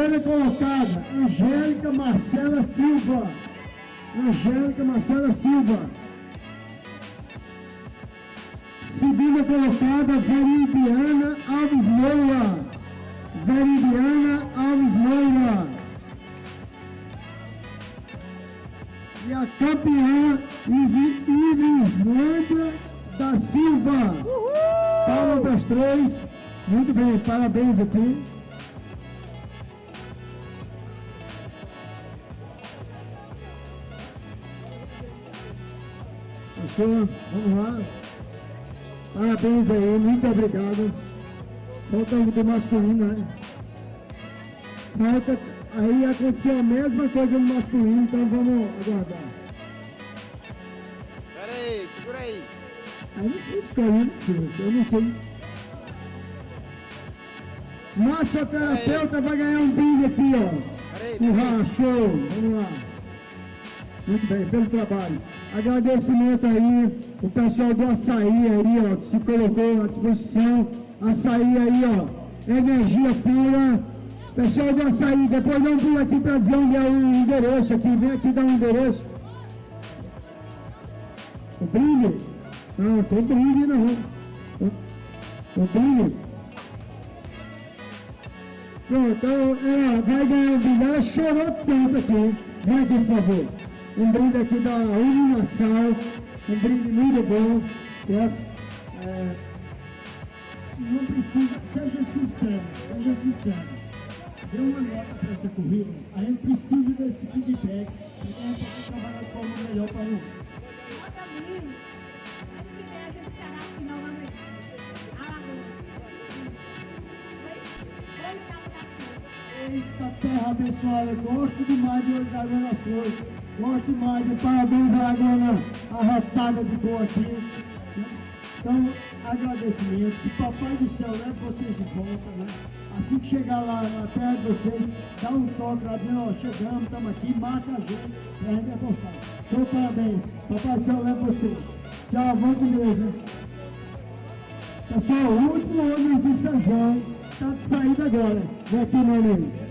Terceira colocada, Angélica Marcela Silva. Angélica Marcela Silva. Segunda colocada, Veridiana Alves Moura. Veridiana Alves Moura. E a campeã, Irislândia da Silva. Palmas das três. Muito bem, parabéns aqui. Fechou? Vamos lá. Parabéns aí, muito obrigado. Falta o do masculino, né? Falta. Aí aconteceu a mesma coisa no masculino, então vamos aguardar. Pera aí, segura aí. Eu não sei escolher, eu não sei. Massoterapeuta vai ganhar um brinde aqui, ó. Uhum, show, vamos lá. Muito bem, pelo trabalho. Agradecimento aí, o pessoal do açaí aí, ó, que se colocou à disposição. Açaí aí, ó, energia pura. Pessoal do açaí, depois dá um pulo aqui para dizer onde é o endereço aqui. Vem aqui dar um endereço. O brinde? Não, tem brinde não. O brinde? Pronto, então, vai ganhar um brinde. Ela chorou tanto aqui. Vem aqui, por favor. Um brinde aqui da Unimassal. Um brinde muito bom, certo? Não precisa, seja sincero, seja sincero. Dê uma nota para essa corrida, a gente precisa desse feedback, então a gente vai trabalhar de forma melhor para o Nota mil, ano que vem a gente estará aqui novamente. Eita terra abençoada, gosto demais de hoje da Lagoa Açores, gosto demais de parabéns à Lagoa arretada de boa aqui. Então, agradecimento, que Papai do Céu leve vocês de volta, né? Assim que chegar lá na terra de vocês, dá um toque lá dizendo, ó, chegamos, estamos aqui, marca a gente, pra gente reportar. Então, parabéns, Papai do Céu leve vocês. Tchau, vamos com Deus, né? Pessoal, o último ônibus de São João está de saída agora. Vem aqui, meu amigo.